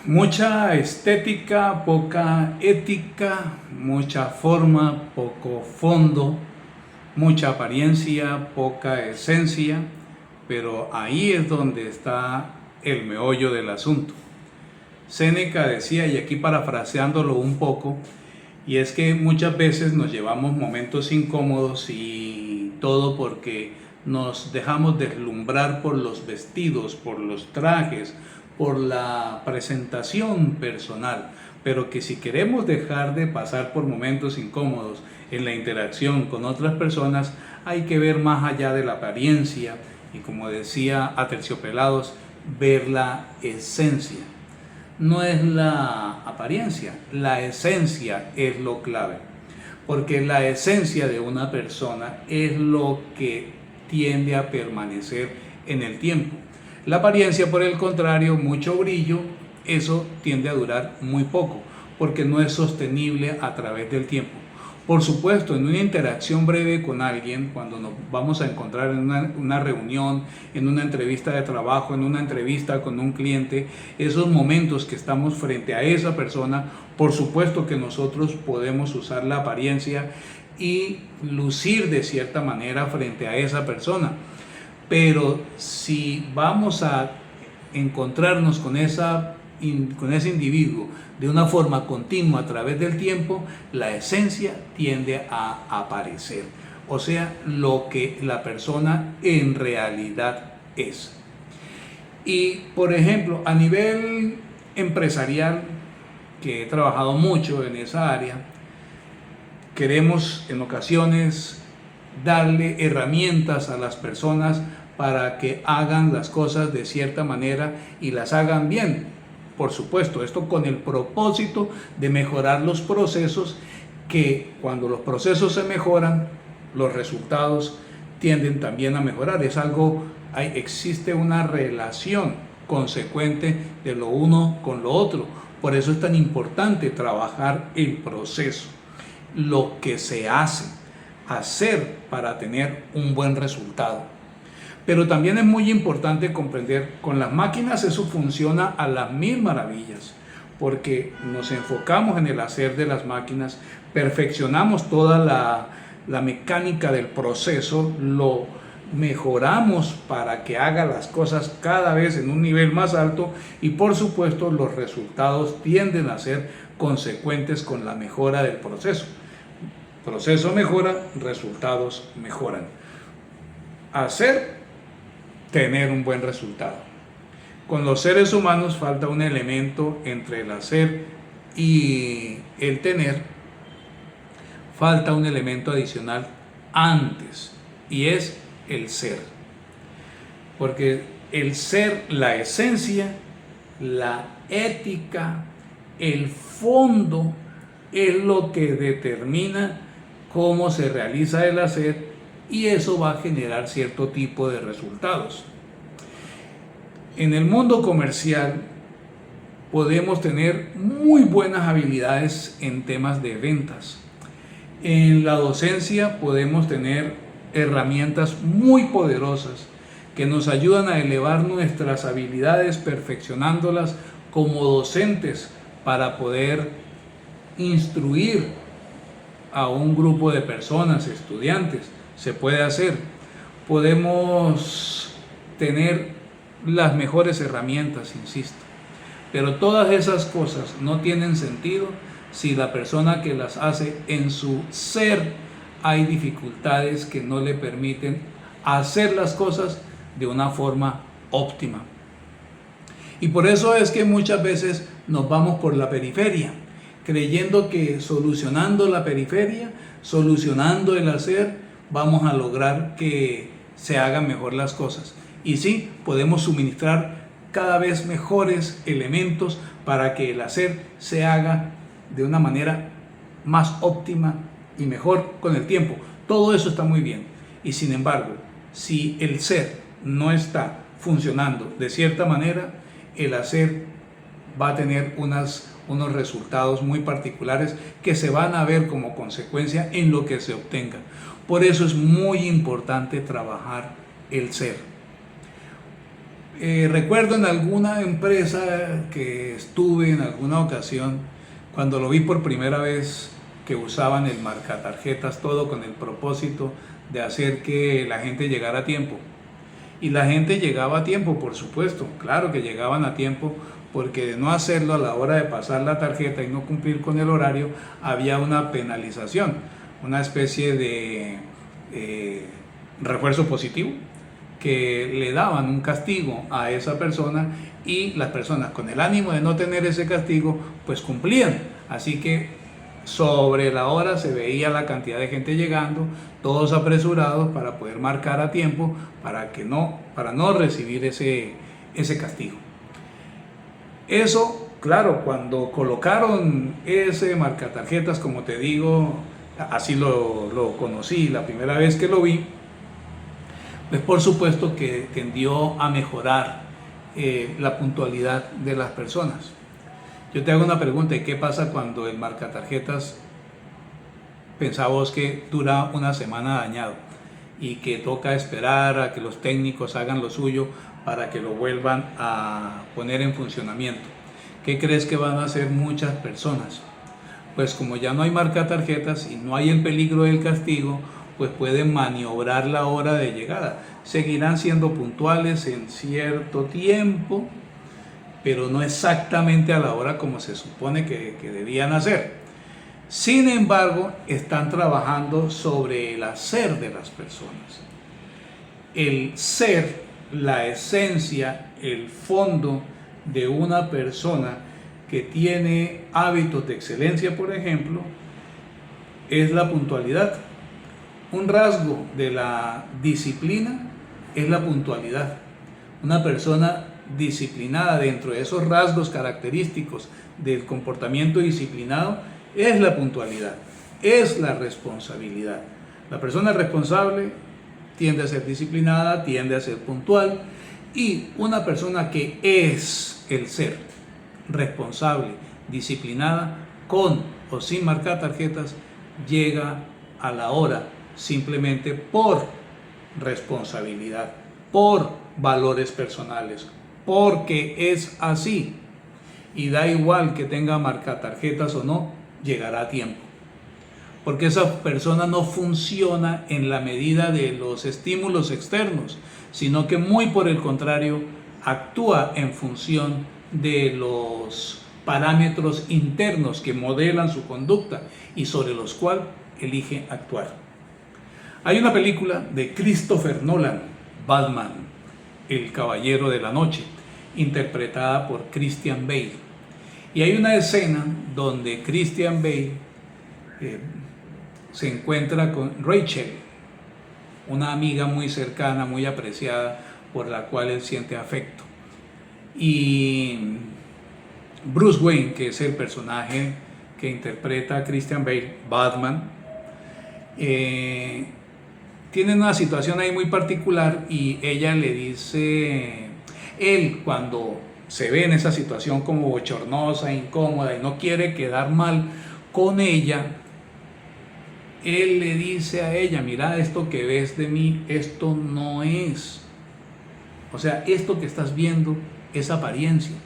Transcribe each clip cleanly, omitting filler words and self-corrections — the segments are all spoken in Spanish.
Mucha estética, poca ética, mucha forma, poco fondo, mucha apariencia, poca esencia, pero ahí es donde está el meollo del asunto. Séneca decía, y aquí parafraseándolo un poco, y es que muchas veces nos llevamos momentos incómodos y todo porque nos dejamos deslumbrar por los vestidos, por los trajes, por la presentación personal, pero que si queremos dejar de pasar por momentos incómodos en la interacción con otras personas, hay que ver más allá de la apariencia y, como decía Aterciopelados, ver la esencia. No es la apariencia, la esencia es lo clave, porque la esencia de una persona es lo que tiende a permanecer en el tiempo. La apariencia, por el contrario, mucho brillo, eso tiende a durar muy poco, porque no es sostenible a través del tiempo. Por supuesto, en una interacción breve con alguien, cuando nos vamos a encontrar en una reunión, en una entrevista de trabajo, en una entrevista con un cliente, esos momentos que estamos frente a esa persona, por supuesto que nosotros podemos usar la apariencia y lucir de cierta manera frente a esa persona. Pero si vamos a encontrarnos con ese individuo de una forma continua a través del tiempo, la esencia tiende a aparecer, o sea, lo que la persona en realidad es. Y por ejemplo, a nivel empresarial, que he trabajado mucho en esa área, queremos en ocasiones darle herramientas a las personas para que hagan las cosas de cierta manera y las hagan bien. Por supuesto, esto con el propósito de mejorar los procesos, que cuando los procesos se mejoran, los resultados tienden también a mejorar. Existe una relación consecuente de lo uno con lo otro. Por eso es tan importante trabajar el proceso, lo que se hacer para tener un buen resultado. Pero también es muy importante comprender, con las máquinas eso funciona a las mil maravillas, porque nos enfocamos en el hacer de las máquinas, perfeccionamos toda la mecánica del proceso, lo mejoramos para que haga las cosas cada vez en un nivel más alto y por supuesto los resultados tienden a ser consecuentes con la mejora del proceso. Proceso mejora, resultados mejoran. Tener un buen resultado. Con los seres humanos falta un elemento entre el hacer y el tener, falta un elemento adicional antes, y es el ser. Porque el ser, la esencia, la ética, el fondo, es lo que determina cómo se realiza el hacer, y eso va a generar cierto tipo de resultados. En el mundo comercial podemos tener muy buenas habilidades en temas de ventas. En la docencia podemos tener herramientas muy poderosas que nos ayudan a elevar nuestras habilidades, perfeccionándolas como docentes para poder instruir a un grupo de personas, estudiantes. Se puede hacer. Podemos tener las mejores herramientas, insisto, pero todas esas cosas no tienen sentido si la persona que las hace en su ser hay dificultades que no le permiten hacer las cosas de una forma óptima. Y por eso es que muchas veces nos vamos por la periferia, creyendo que solucionando la periferia, solucionando el hacer, vamos a lograr que se hagan mejor las cosas. Y sí, podemos suministrar cada vez mejores elementos para que el hacer se haga de una manera más óptima y mejor con el tiempo. Todo eso está muy bien. Y sin embargo, si el ser no está funcionando de cierta manera, el hacer va a tener unos resultados muy particulares que se van a ver como consecuencia en lo que se obtenga. Por eso es muy importante trabajar el ser. Recuerdo en alguna empresa que estuve en alguna ocasión, cuando lo vi por primera vez, que usaban el marcatarjetas, todo con el propósito de hacer que la gente llegara a tiempo. Y la gente llegaba a tiempo, por supuesto, claro que llegaban a tiempo, porque de no hacerlo a la hora de pasar la tarjeta y no cumplir con el horario, había una penalización, una especie de refuerzo positivo, que le daban un castigo a esa persona, y las personas con el ánimo de no tener ese castigo pues cumplían. Así que sobre la hora se veía la cantidad de gente llegando, todos apresurados para poder marcar a tiempo, para no recibir ese castigo. Eso, claro, cuando colocaron ese marcatarjetas, como te digo, así lo conocí la primera vez que lo vi, pues por supuesto que tendió a mejorar la puntualidad de las personas. Yo te hago una pregunta: ¿y qué pasa cuando el marcatarjetas pensabas que dura una semana dañado y que toca esperar a que los técnicos hagan lo suyo para que lo vuelvan a poner en funcionamiento? ¿Qué crees que van a hacer muchas personas? Pues como ya no hay marcatarjetas y no hay el peligro del castigo, pues pueden maniobrar la hora de llegada. Seguirán siendo puntuales en cierto tiempo, pero no exactamente a la hora como se supone que debían hacer. Sin embargo, están trabajando sobre el hacer de las personas. El ser, la esencia, el fondo de una persona que tiene hábitos de excelencia, por ejemplo, es la puntualidad. Un rasgo de la disciplina es la puntualidad. Una persona disciplinada, dentro de esos rasgos característicos del comportamiento disciplinado, es la puntualidad, es la responsabilidad. La persona responsable tiende a ser disciplinada, tiende a ser puntual, y una persona que es el ser responsable, disciplinada, con o sin marcar tarjetas, llega a la hora simplemente por responsabilidad, por valores personales, porque es así. Y da igual que tenga marcatarjetas o no, llegará a tiempo. Porque esa persona no funciona en la medida de los estímulos externos, sino que muy por el contrario, actúa en función de los parámetros internos que modelan su conducta y sobre los cuales elige actuar. Hay una película de Christopher Nolan, Batman, el Caballero de la Noche, interpretada por Christian Bale. Y hay una escena donde Christian Bale se encuentra con Rachel, una amiga muy cercana, muy apreciada, por la cual él siente afecto. Y Bruce Wayne, que es el personaje que interpreta a Christian Bale, Batman, tiene una situación ahí muy particular, y ella le dice, él cuando se ve en esa situación como bochornosa, incómoda, y no quiere quedar mal con ella, él le dice a ella: mira, esto que ves de mí, esto no es. O sea, esto que estás viendo es apariencia.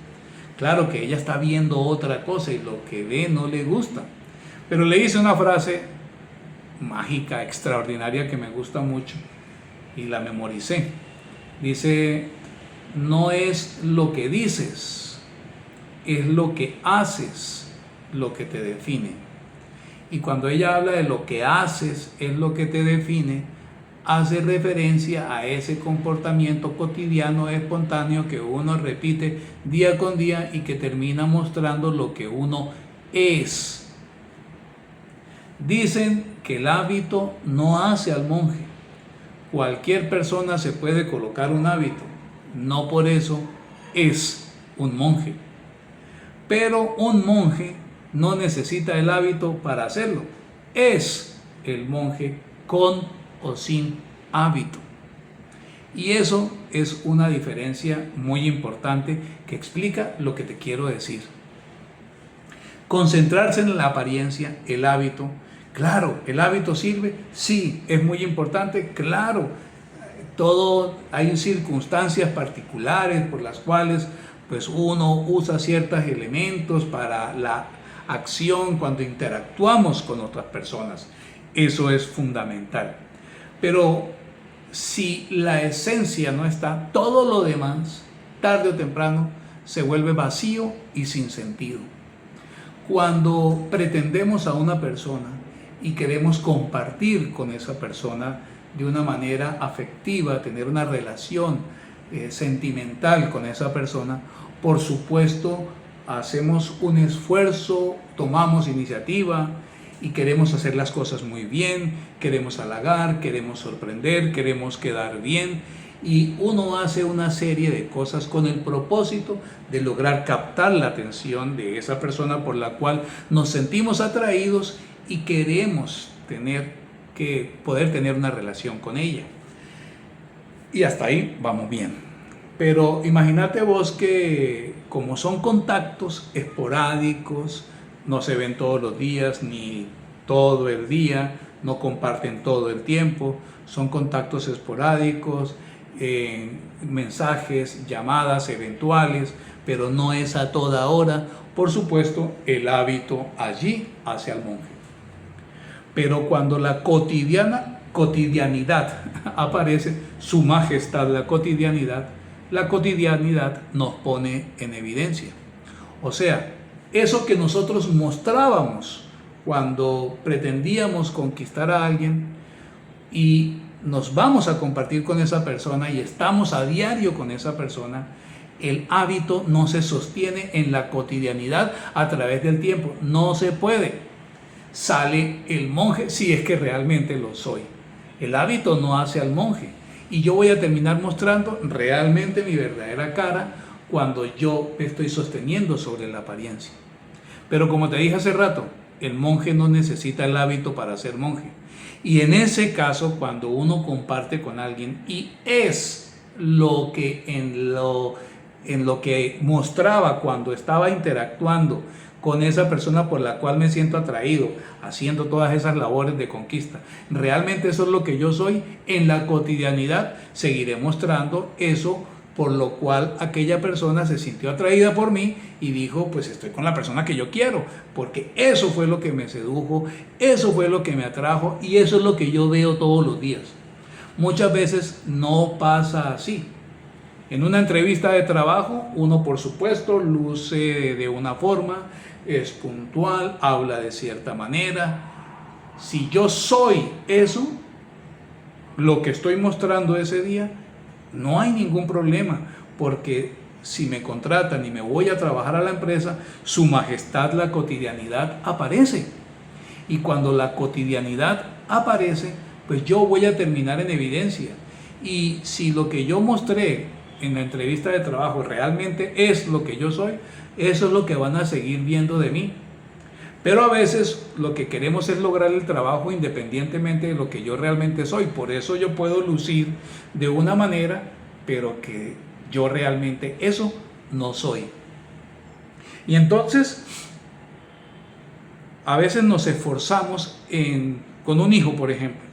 Claro que ella está viendo otra cosa y lo que ve no le gusta. Pero le dice una frase mágica, extraordinaria, que me gusta mucho y la memoricé. Dice: no es lo que dices, es lo que haces lo que te define. Y cuando ella habla de lo que haces es lo que te define, hace referencia a ese comportamiento cotidiano, espontáneo, que uno repite día con día y que termina mostrando lo que uno es. Dicen que el hábito no hace al monje. Cualquier persona se puede colocar un hábito, no por eso es un monje. Pero un monje no necesita el hábito para hacerlo. Es el monje con o sin hábito. Y eso es una diferencia muy importante que explica lo que te quiero decir. Concentrarse en la apariencia, el hábito. Claro, ¿el hábito sirve? Sí. ¿Es muy importante? Claro. hay circunstancias particulares por las cuales pues uno usa ciertos elementos para la acción cuando interactuamos con otras personas. Eso es fundamental. Pero si la esencia no está, todo lo demás, tarde o temprano, se vuelve vacío y sin sentido. Cuando pretendemos a una persona y queremos compartir con esa persona de una manera afectiva, tener una relación sentimental con esa persona, por supuesto hacemos un esfuerzo, tomamos iniciativa y queremos hacer las cosas muy bien, queremos halagar, queremos sorprender, queremos quedar bien, y uno hace una serie de cosas con el propósito de lograr captar la atención de esa persona por la cual nos sentimos atraídos y queremos poder tener una relación con ella. Y hasta ahí vamos bien. Pero imagínate vos que como son contactos esporádicos, no se ven todos los días ni todo el día, no comparten todo el tiempo, son contactos esporádicos, mensajes, llamadas eventuales, pero no es a toda hora. Por supuesto, el hábito allí hace al monje. Pero cuando la cotidianidad aparece, su majestad la cotidianidad nos pone en evidencia. O sea, eso que nosotros mostrábamos cuando pretendíamos conquistar a alguien y nos vamos a compartir con esa persona y estamos a diario con esa persona, el hábito no se sostiene en la cotidianidad a través del tiempo. No se puede. Sale el monje si es que realmente lo soy. El hábito no hace al monje. Y yo voy a terminar mostrando realmente mi verdadera cara cuando yo me estoy sosteniendo sobre la apariencia. Pero como te dije hace rato, el monje no necesita el hábito para ser monje. Y en ese caso, cuando uno comparte con alguien y es lo que en lo que mostraba cuando estaba interactuando con esa persona por la cual me siento atraído, haciendo todas esas labores de conquista, realmente eso es lo que yo soy, en la cotidianidad seguiré mostrando eso por lo cual aquella persona se sintió atraída por mí y dijo, pues estoy con la persona que yo quiero, porque eso fue lo que me sedujo, eso fue lo que me atrajo y eso es lo que yo veo todos los días. Muchas veces no pasa así. En una entrevista de trabajo, uno por supuesto luce de una forma, es puntual, habla de cierta manera. Si yo soy eso, lo que estoy mostrando ese día, no hay ningún problema, porque si me contratan y me voy a trabajar a la empresa, su majestad la cotidianidad aparece. Y cuando la cotidianidad aparece, pues yo voy a terminar en evidencia. Y si lo que yo mostré en la entrevista de trabajo realmente es lo que yo soy, eso es lo que van a seguir viendo de mí. Pero a veces lo que queremos es lograr el trabajo independientemente de lo que yo realmente soy. Por eso yo puedo lucir de una manera, pero que yo realmente eso no soy. Y entonces, a veces nos esforzamos con un hijo, por ejemplo,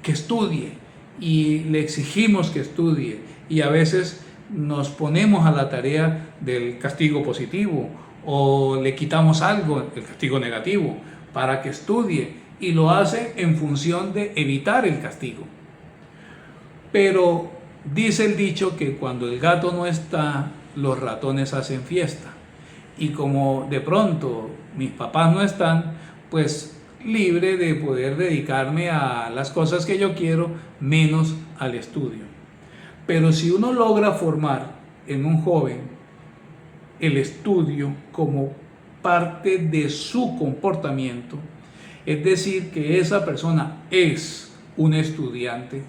que estudie y le exigimos que estudie. Y a veces nos ponemos a la tarea del castigo positivo o le quitamos algo, el castigo negativo, para que estudie, y lo hace en función de evitar el castigo. Pero dice el dicho que cuando el gato no está, los ratones hacen fiesta. Y como de pronto mis papás no están, pues libre de poder dedicarme a las cosas que yo quiero, menos al estudio. Pero si uno logra formar en un joven el estudio como parte de su comportamiento, es decir, que esa persona es un estudiante,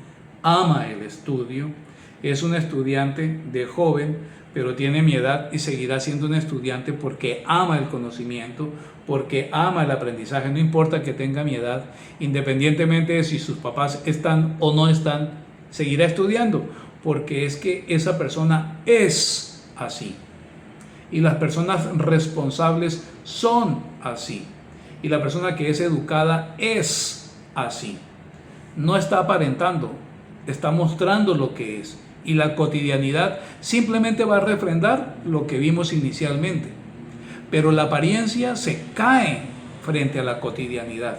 ama el estudio, es un estudiante de joven, pero tiene mi edad y seguirá siendo un estudiante porque ama el conocimiento, porque ama el aprendizaje, no importa que tenga mi edad, independientemente de si sus papás están o no están, seguirá estudiando, porque es que esa persona es así. Y las personas responsables son así. Y la persona que es educada es así. No está aparentando, está mostrando lo que es. Y la cotidianidad simplemente va a refrendar lo que vimos inicialmente. Pero la apariencia se cae frente a la cotidianidad.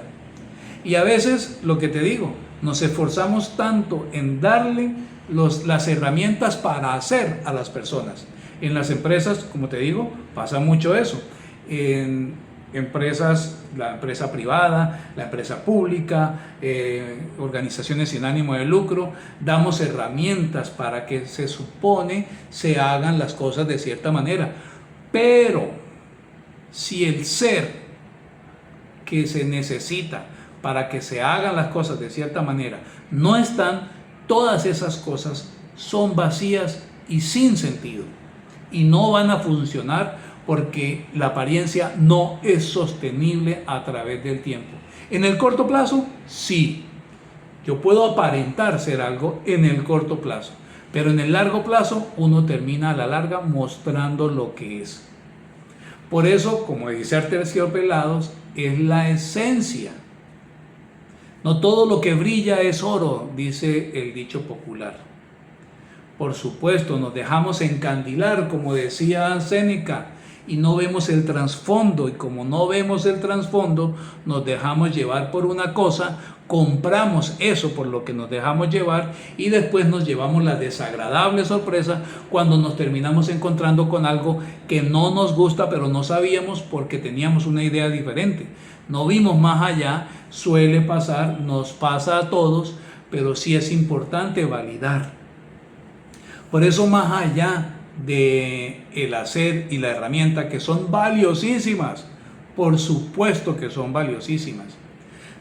Y a veces, lo que te digo, nos esforzamos tanto en darle las herramientas para hacer a las personas. En las empresas, como te digo, pasa mucho eso. En empresas, la empresa privada, la empresa pública, organizaciones sin ánimo de lucro, damos herramientas para que se supone se hagan las cosas de cierta manera. Pero si el ser que se necesita para que se hagan las cosas de cierta manera no están, todas esas cosas son vacías y sin sentido y no van a funcionar porque la apariencia no es sostenible a través del tiempo. En el corto plazo, sí, yo puedo aparentar ser algo en el corto plazo, pero en el largo plazo uno termina a la larga mostrando lo que es. Por eso, como dice Aterciopelados, es la esencia. No todo lo que brilla es oro, dice el dicho popular. Por supuesto, nos dejamos encandilar, como decía Séneca, y no vemos el trasfondo. Y como no vemos el trasfondo, nos dejamos llevar por una cosa, compramos eso por lo que nos dejamos llevar y después nos llevamos la desagradable sorpresa cuando nos terminamos encontrando con algo que no nos gusta, pero no sabíamos porque teníamos una idea diferente. No vimos más allá, suele pasar, nos pasa a todos, pero sí es importante validar. Por eso, más allá de el hacer y la herramienta, que son valiosísimas, por supuesto que son valiosísimas,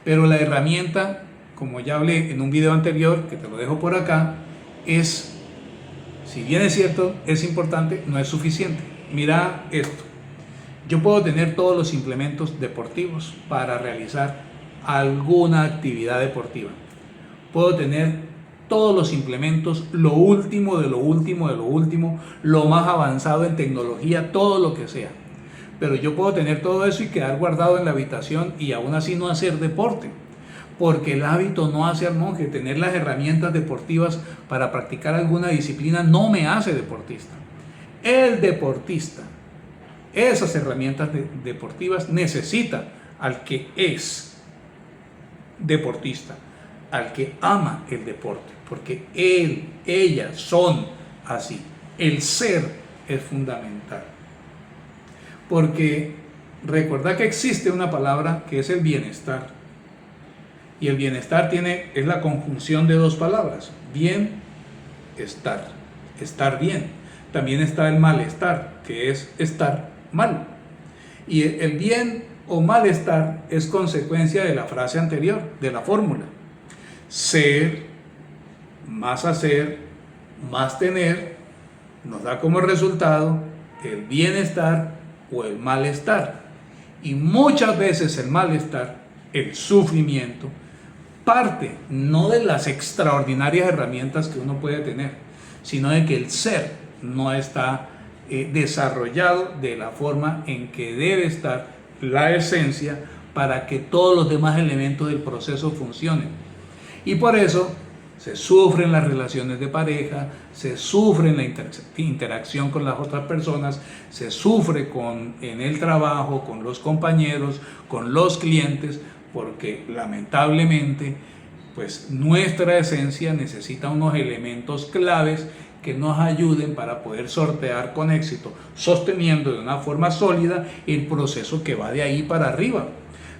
pero la herramienta, como ya hablé en un video anterior, que te lo dejo por acá, es, si bien es cierto, es importante, no es suficiente. Mira esto. Yo puedo tener todos los implementos deportivos para realizar alguna actividad deportiva. Puedo tener todos los implementos, lo último de lo último de lo último, lo más avanzado en tecnología, todo lo que sea. Pero yo puedo tener todo eso y quedar guardado en la habitación y aún así no hacer deporte. Porque el hábito no hace al monje. Tener las herramientas deportivas para practicar alguna disciplina no me hace deportista. El deportista, esas herramientas deportivas necesita al que es deportista, al que ama el deporte, porque él, ella son así. El ser es fundamental. Porque recordad que existe una palabra que es el bienestar. Y el bienestar es la conjunción de dos palabras. Bien, estar. Estar bien. También está el malestar, que es estar mal. Y el bien o malestar es consecuencia de la frase anterior, de la fórmula. Ser más hacer más tener nos da como resultado el bienestar o el malestar. Y muchas veces el malestar, el sufrimiento, parte no de las extraordinarias herramientas que uno puede tener, sino de que el ser no está desarrollado de la forma en que debe estar la esencia para que todos los demás elementos del proceso funcionen. Y por eso se sufren las relaciones de pareja, se sufre en la interacción con las otras personas, se sufre en el trabajo, con los compañeros, con los clientes, porque lamentablemente pues nuestra esencia necesita unos elementos claves que nos ayuden para poder sortear con éxito, sosteniendo de una forma sólida el proceso que va de ahí para arriba.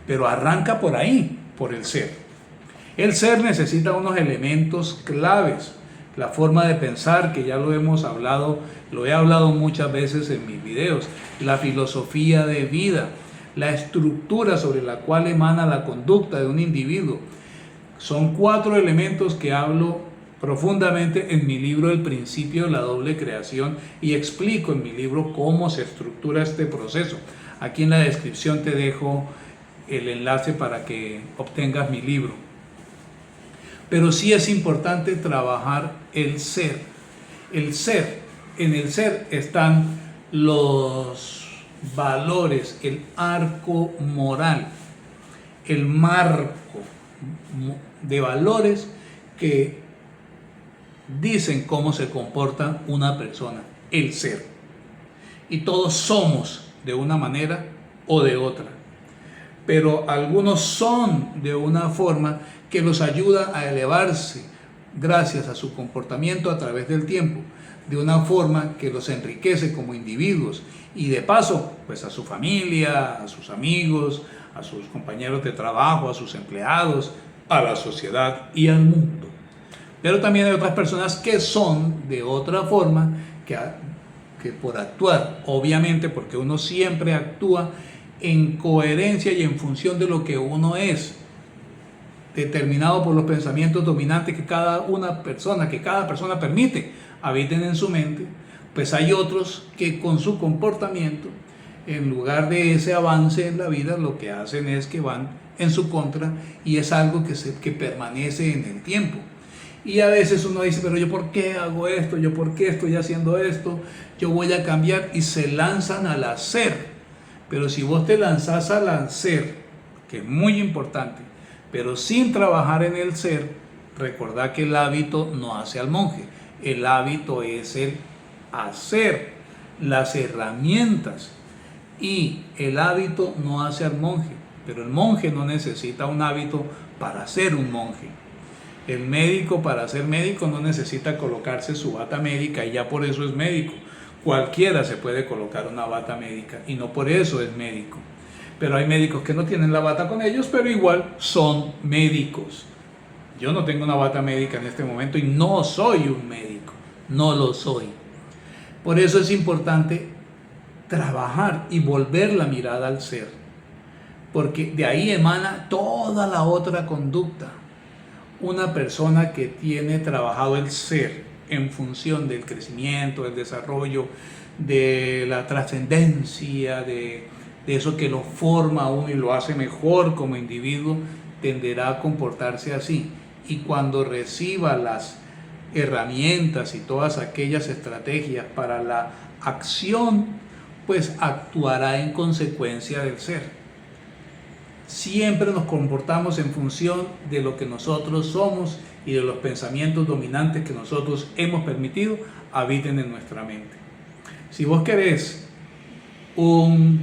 Pero arranca por ahí, por el ser. El ser necesita unos elementos claves, la forma de pensar, que ya lo hemos hablado, lo he hablado muchas veces en mis videos, la filosofía de vida, la estructura sobre la cual emana la conducta de un individuo. Son 4 elementos que hablo profundamente en mi libro El principio de la doble creación y explico en mi libro cómo se estructura este proceso. Aquí en la descripción te dejo el enlace para que obtengas mi libro. Pero sí es importante trabajar el ser. El ser, en el ser están los valores, el arco moral, el marco de valores que dicen cómo se comporta una persona, el ser. Y todos somos de una manera o de otra. Pero algunos son de una forma que los ayuda a elevarse gracias a su comportamiento a través del tiempo, de una forma que los enriquece como individuos y de paso, pues a su familia, a sus amigos, a sus compañeros de trabajo, a sus empleados, a la sociedad y al mundo. Pero también hay otras personas que son de otra forma, que por actuar, obviamente porque uno siempre actúa en coherencia y en función de lo que uno es, determinado por los pensamientos dominantes que cada persona permite habiten en su mente, pues hay otros que con su comportamiento, en lugar de ese avance en la vida, lo que hacen es que van en su contra y es algo que permanece en el tiempo. Y a veces uno dice, pero yo ¿por qué hago esto? ¿Yo por qué estoy haciendo esto? Yo voy a cambiar, y se lanzan al hacer. Pero si vos te lanzás al hacer, que es muy importante, pero sin trabajar en el ser, recordá que el hábito no hace al monje. El hábito es el hacer, las herramientas. Y el hábito no hace al monje, pero el monje no necesita un hábito para ser un monje. El médico, para ser médico, no necesita colocarse su bata médica y ya por eso es médico. Cualquiera se puede colocar una bata médica y no por eso es médico. Pero hay médicos que no tienen la bata con ellos, pero igual son médicos. Yo no tengo una bata médica en este momento y no soy un médico, no lo soy. Por eso es importante trabajar y volver la mirada al ser, porque de ahí emana toda la otra conducta. Una persona que tiene trabajado el ser en función del crecimiento, del desarrollo, de la trascendencia, de eso que lo forma a uno y lo hace mejor como individuo, tenderá a comportarse así. Y cuando reciba las herramientas y todas aquellas estrategias para la acción, pues actuará en consecuencia del ser. Siempre nos comportamos en función de lo que nosotros somos y de los pensamientos dominantes que nosotros hemos permitido habiten en nuestra mente. Si vos querés un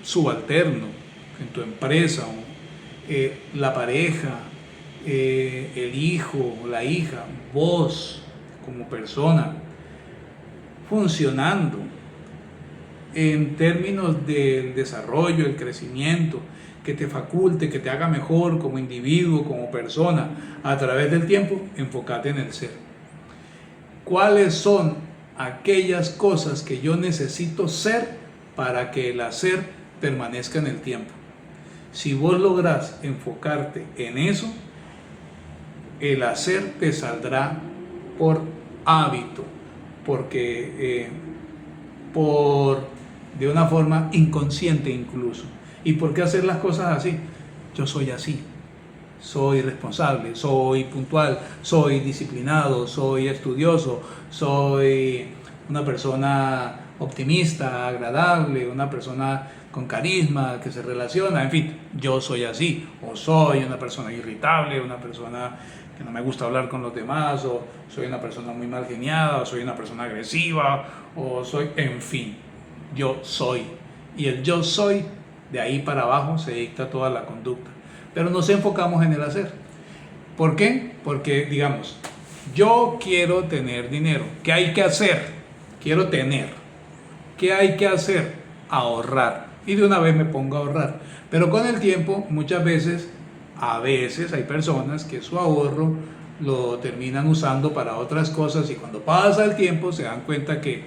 subalterno en tu empresa, la pareja, el hijo, la hija, vos como persona, funcionando en términos del desarrollo, el crecimiento, que te faculte, que te haga mejor como individuo, como persona, a través del tiempo, enfócate en el ser. ¿Cuáles son aquellas cosas que yo necesito ser para que el hacer permanezca en el tiempo? Si vos lográs enfocarte en eso, el hacer te saldrá por hábito, porque de una forma inconsciente incluso. ¿Y por qué hacer las cosas así? Yo soy así, soy responsable, soy puntual, soy disciplinado, soy estudioso, soy una persona optimista, agradable, una persona con carisma, que se relaciona, en fin, yo soy así. O soy una persona irritable, una persona que no me gusta hablar con los demás, o soy una persona muy mal geniada, o soy una persona agresiva, o soy, en fin, yo soy. Y el yo soy, de ahí para abajo se dicta toda la conducta. Pero nos enfocamos en el hacer. ¿Por qué? Porque, digamos, yo quiero tener dinero. ¿Qué hay que hacer? Quiero tener. ¿Qué hay que hacer? Ahorrar. Y de una vez me pongo a ahorrar. Pero con el tiempo, a veces hay personas que su ahorro lo terminan usando para otras cosas y cuando pasa el tiempo se dan cuenta que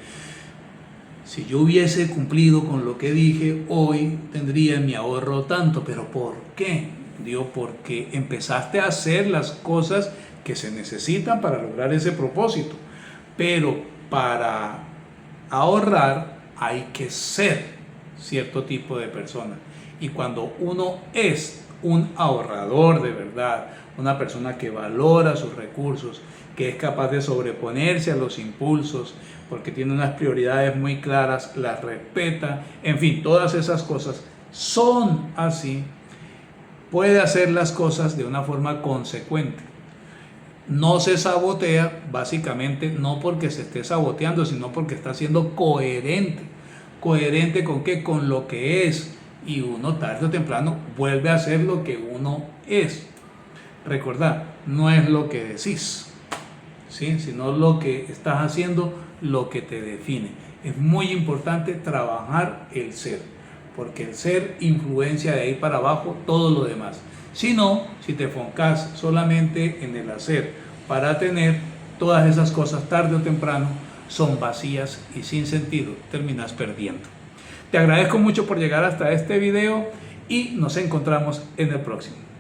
si yo hubiese cumplido con lo que dije, hoy tendría en mi ahorro tanto. ¿Pero por qué? Digo, porque empezaste a hacer las cosas que se necesitan para lograr ese propósito. Pero para ahorrar hay que ser cierto tipo de persona. Y cuando uno es un ahorrador de verdad, una persona que valora sus recursos, que es capaz de sobreponerse a los impulsos, porque tiene unas prioridades muy claras, las respeta, en fin, todas esas cosas son así, puede hacer las cosas de una forma consecuente. no se sabotea, básicamente no porque se esté saboteando, sino porque está siendo coherente. ¿Coherente con qué? Con lo que es. Y uno tarde o temprano vuelve a ser lo que uno es. Recordad, no es lo que decís, ¿sí? Sino lo que estás haciendo, lo que te define. Es muy importante trabajar el ser, porque el ser influencia de ahí para abajo todo lo demás. Si no, si te enfocas solamente en el hacer para tener, todas esas cosas tarde o temprano son vacías y sin sentido, terminas perdiendo. Te agradezco mucho por llegar hasta este video y nos encontramos en el próximo.